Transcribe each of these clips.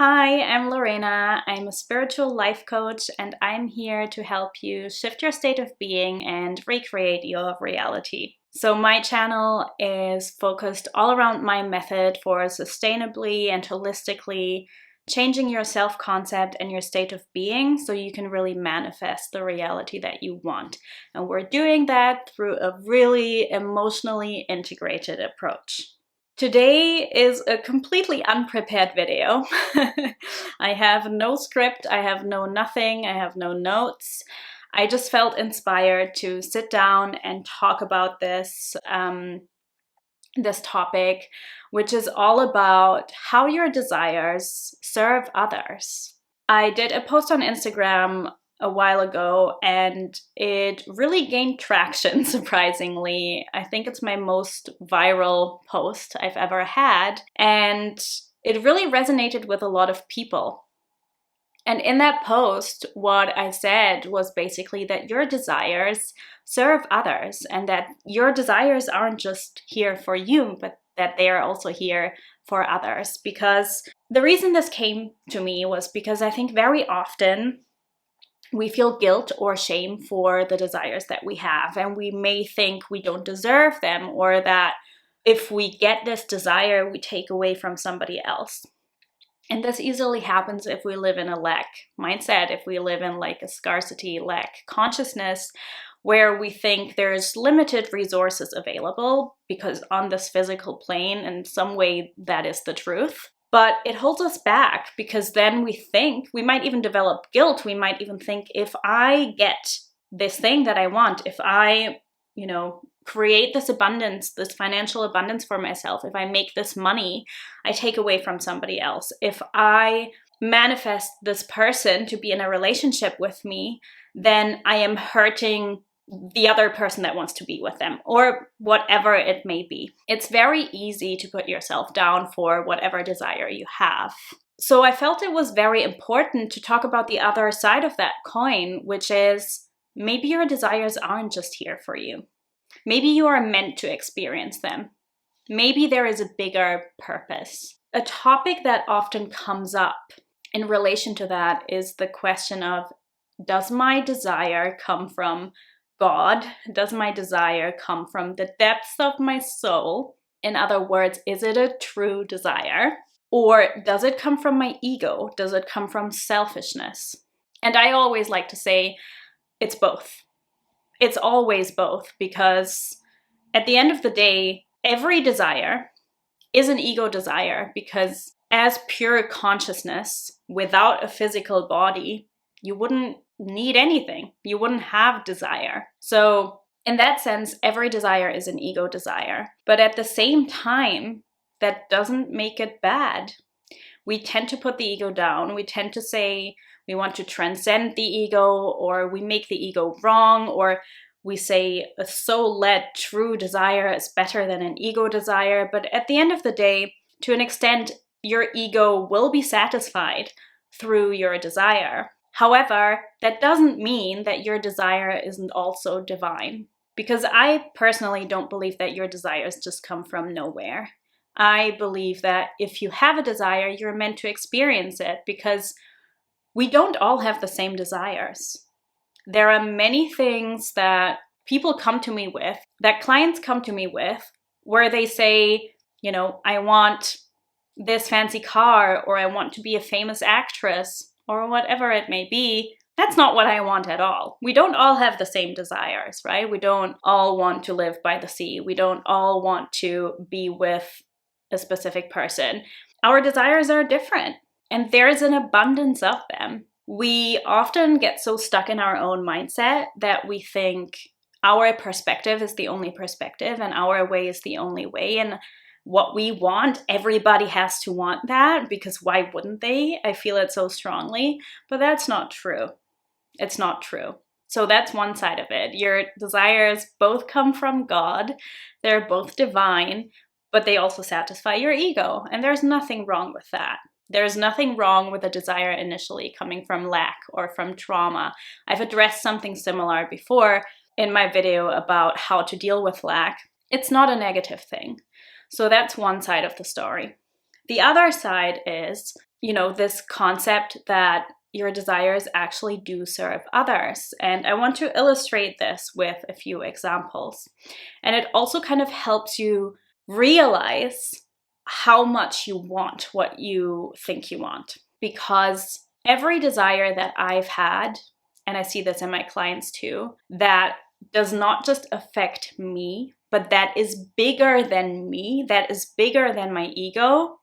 Hi, I'm Lorena. I'm a spiritual life coach, and I'm here to help you shift your state of being and recreate your reality. So my channel is focused all around my method for sustainably and holistically changing your self-concept and your state of being so you can really manifest the reality that you want. And we're doing that through a really emotionally integrated approach. Today is a completely unprepared video. I have no script, I have no nothing, I have no notes. I just felt inspired to sit down and talk about this topic, which is all about how your desires serve others. I did a post on Instagram a while ago and it really gained traction, surprisingly. I think it's my most viral post I've ever had, and it really resonated with a lot of people. And in that post, what I said was basically that your desires serve others and that your desires aren't just here for you, but that they are also here for others. Because the reason this came to me was because I think very often we feel guilt or shame for the desires that we have, and we may think we don't deserve them, or that if we get this desire, we take away from somebody else. And this easily happens if we live in a lack mindset, if we live in like a scarcity, lack consciousness, where we think there's limited resources available, because on this physical plane, in some way, that is the truth. But it holds us back because then we think, we might even develop guilt. We might even think, if I get this thing that I want, if I, create this abundance, this financial abundance for myself, if I make this money, I take away from somebody else. If I manifest this person to be in a relationship with me, then I am hurting the other person that wants to be with them, or whatever it may be. It's very easy to put yourself down for whatever desire you have. So I felt it was very important to talk about the other side of that coin, which is maybe your desires aren't just here for you. Maybe you are meant to experience them. Maybe there is a bigger purpose. A topic that often comes up in relation to that is the question of, does my desire come from God? Does my desire come from the depths of my soul? In other words, is it a true desire? Or does it come from my ego? Does it come from selfishness? And I always like to say it's both. It's always both, because at the end of the day, every desire is an ego desire, because as pure consciousness without a physical body, you wouldn't need anything. You wouldn't have desire. So in that sense, every desire is an ego desire. But at the same time, that doesn't make it bad. We tend to put the ego down. We tend to say we want to transcend the ego, or we make the ego wrong, or we say a soul-led true desire is better than an ego desire. But at the end of the day, to an extent, your ego will be satisfied through your desire. However, that doesn't mean that your desire isn't also divine, because I personally don't believe that your desires just come from nowhere. I believe that if you have a desire, you're meant to experience it, because we don't all have the same desires. There are many things that people come to me with, that clients come to me with, where they say, I want this fancy car, or I want to be a famous actress, or whatever it may be. That's not what I want at all. We don't all have the same desires, right? We don't all want to live by the sea. We don't all want to be with a specific person. Our desires are different, and there's an abundance of them. We often get so stuck in our own mindset that we think our perspective is the only perspective and our way is the only way. And what we want, everybody has to want that, because why wouldn't they? I feel it so strongly, but that's not true. It's not true. So that's one side of it. Your desires both come from God. They're both divine, but they also satisfy your ego. And there's nothing wrong with that. There's nothing wrong with a desire initially coming from lack or from trauma. I've addressed something similar before in my video about how to deal with lack. It's not a negative thing. So that's one side of the story. The other side is this concept that your desires actually do serve others. And I want to illustrate this with a few examples. And it also kind of helps you realize how much you want what you think you want. Because every desire that I've had, and I see this in my clients too, that does not just affect me, but that is bigger than me, that is bigger than my ego,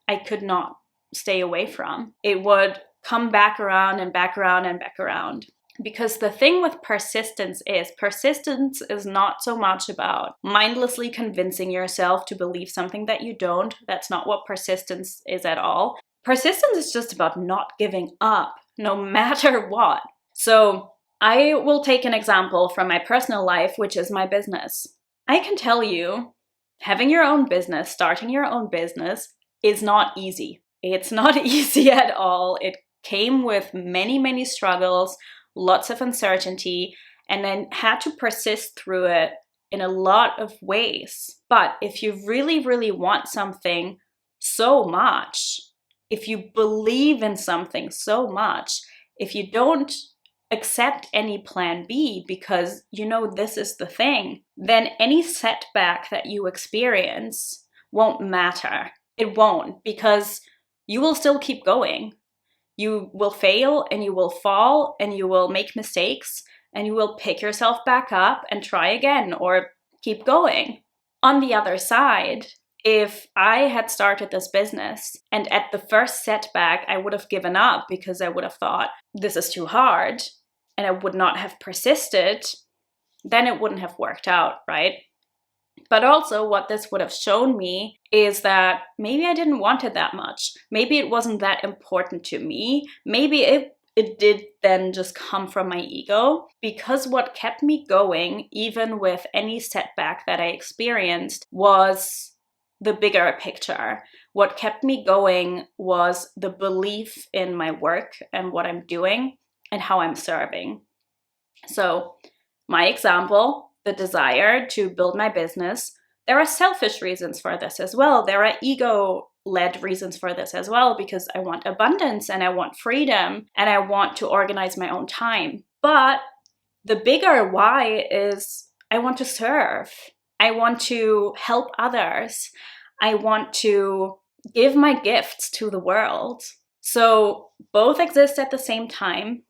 I could not stay away from. It would come back around and back around and back around. Because the thing with persistence is not so much about mindlessly convincing yourself to believe something that you don't. That's not what persistence is at all. Persistence is just about not giving up, no matter what. So I will take an example from my personal life, which is my business. I can tell you, having your own business, starting your own business, is not easy. It's not easy at all. It came with many, many struggles, lots of uncertainty, and then had to persist through it in a lot of ways. But if you really, really want something so much, if you believe in something so much, if you don't accept any plan B because this is the thing, then any setback that you experience won't matter. It won't, because you will still keep going. You will fail and you will fall and you will make mistakes and you will pick yourself back up and try again or keep going. On the other side, if I had started this business and at the first setback I would have given up because I would have thought this is too hard and I would not have persisted, then it wouldn't have worked out, right? But also what this would have shown me is that maybe I didn't want it that much. Maybe it wasn't that important to me. Maybe it did then just come from my ego, because what kept me going, even with any setback that I experienced, was the bigger picture. What kept me going was the belief in my work and what I'm doing and how I'm serving. So my example, the desire to build my business, there are selfish reasons for this as well. There are ego-led reasons for this as well, because I want abundance and I want freedom and I want to organize my own time. But the bigger why is I want to serve. I want to help others. I want to give my gifts to the world. So both exist at the same time.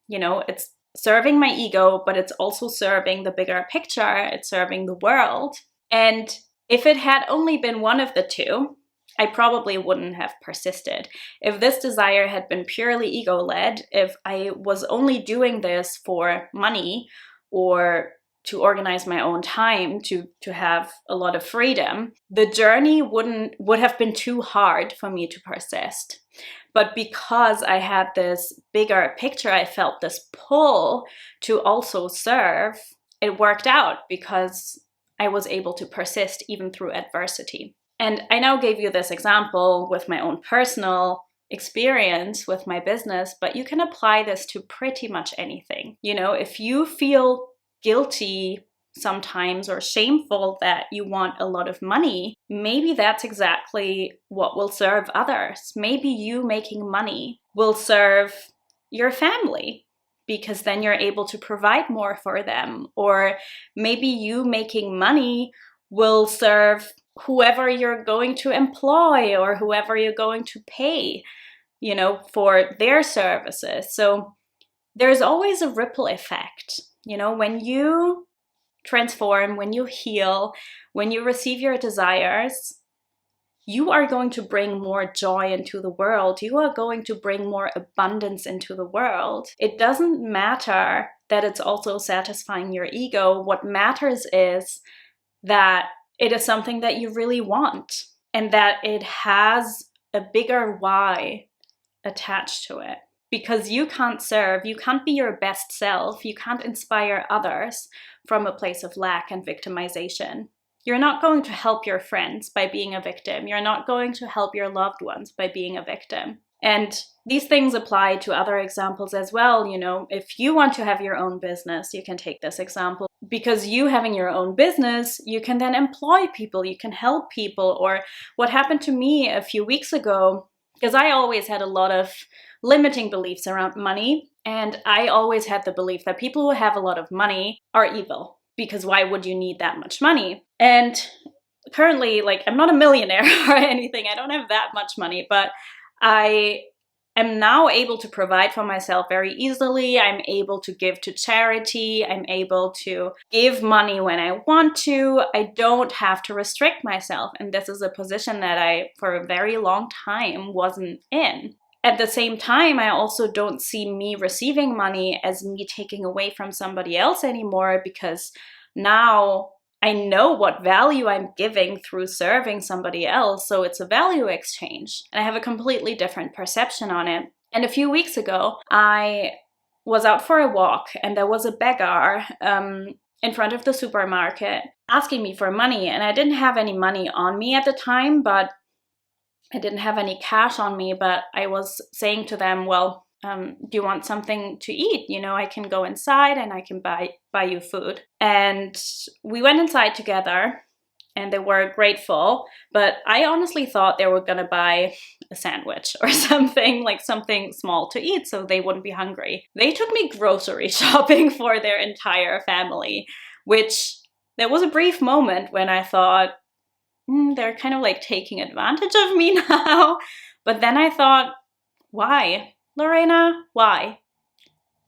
It's serving my ego, but it's also serving the bigger picture. It's serving the world. And if it had only been one of the two, I probably wouldn't have persisted. If this desire had been purely ego-led, if I was only doing this for money or to organize my own time, to have a lot of freedom, the journey would have been too hard for me to persist. But because I had this bigger picture, I felt this pull to also serve, it worked out because I was able to persist even through adversity. And I now gave you this example with my own personal experience with my business, but you can apply this to pretty much anything. If you feel guilty sometimes or shameful that you want a lot of money, maybe that's exactly what will serve others. Maybe you making money will serve your family, because then you're able to provide more for them. Or maybe you making money will serve whoever you're going to employ or whoever you're going to pay, for their services. So there's always a ripple effect. When you transform, when you heal, when you receive your desires, you are going to bring more joy into the world. You are going to bring more abundance into the world. It doesn't matter that it's also satisfying your ego. What matters is that it is something that you really want and that it has a bigger why attached to it. Because you can't serve, you can't be your best self, you can't inspire others from a place of lack and victimization. You're not going to help your friends by being a victim. You're not going to help your loved ones by being a victim. And these things apply to other examples as well. If you want to have your own business, you can take this example. Because you having your own business, you can then employ people, you can help people. Or what happened to me a few weeks ago, Because I always had a lot of limiting beliefs around money. And I always had the belief that people who have a lot of money are evil. Because why would you need that much money? And currently, like, I'm not a millionaire or anything. I don't have that much money, but I am now able to provide for myself very easily. I'm able to give to charity. I'm able to give money when I want to. I don't have to restrict myself. And this is a position that I, for a very long time, wasn't in. At the same time, I also don't see me receiving money as me taking away from somebody else anymore, because now I know what value I'm giving through serving somebody else, so it's a value exchange. And I have a completely different perception on it. And a few weeks ago, I was out for a walk, and there was a beggar in front of the supermarket asking me for money. And I didn't have any money on me at the time, but I didn't have any cash on me, but I was saying to them, well, do you want something to eat? You know, I can go inside and I can buy you food. And we went inside together, and they were grateful, but I honestly thought they were gonna buy a sandwich or something, like something small to eat so they wouldn't be hungry. They took me grocery shopping for their entire family, which there was a brief moment when I thought, they're kind of like taking advantage of me now. But then I thought, why? Lorena, why?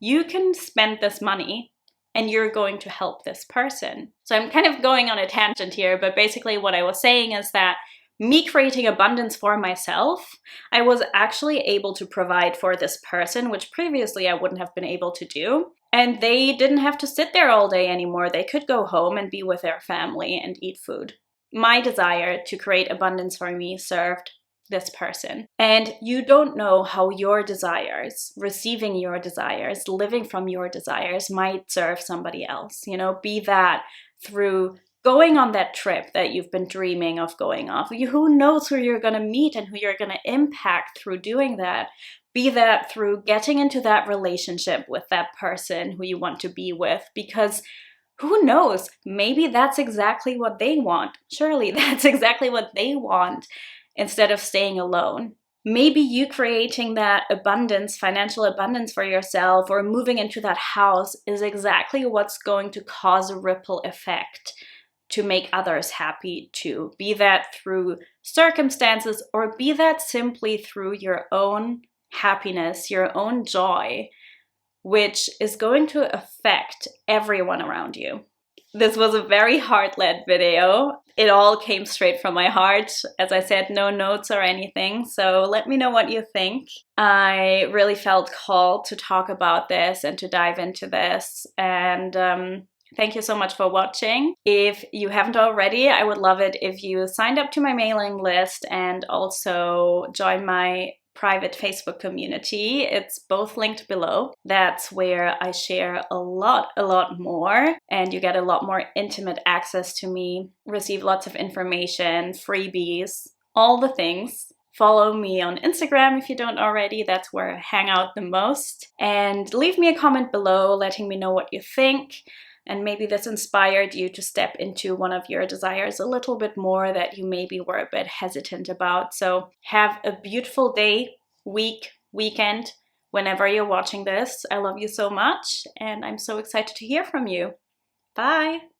You can spend this money and you're going to help this person. So I'm kind of going on a tangent here, but basically what I was saying is that me creating abundance for myself, I was actually able to provide for this person, which previously I wouldn't have been able to do. And they didn't have to sit there all day anymore. They could go home and be with their family and eat food. My desire to create abundance for me served this person. And you don't know how your desires, receiving your desires, living from your desires might serve somebody else. You know, be that through going on that trip that you've been dreaming of going off. Who knows who you're going to meet and who you're going to impact through doing that. Be that through getting into that relationship with that person who you want to be with, because who knows, maybe that's exactly what they want. Surely that's exactly what they want, instead of staying alone. Maybe you creating that abundance, financial abundance for yourself, or moving into that house is exactly what's going to cause a ripple effect to make others happy too. Be that through circumstances, or be that simply through your own happiness, your own joy, which is going to affect everyone around you. This was a very heart-led video. It all came straight from my heart. As I said, no notes or anything, so let me know what you think. I really felt called to talk about this and to dive into this, and thank you so much for watching. If you haven't already, I would love it if you signed up to my mailing list and also join my private Facebook community. It's both linked below. That's where I share a lot more, and you get a lot more intimate access to me, receive lots of information, freebies, all the things. Follow me on Instagram if you don't already. That's where I hang out the most. And leave me a comment below letting me know what you think. And maybe this inspired you to step into one of your desires a little bit more that you maybe were a bit hesitant about. So have a beautiful day, week, weekend, whenever you're watching this. I love you so much, and I'm so excited to hear from you. Bye!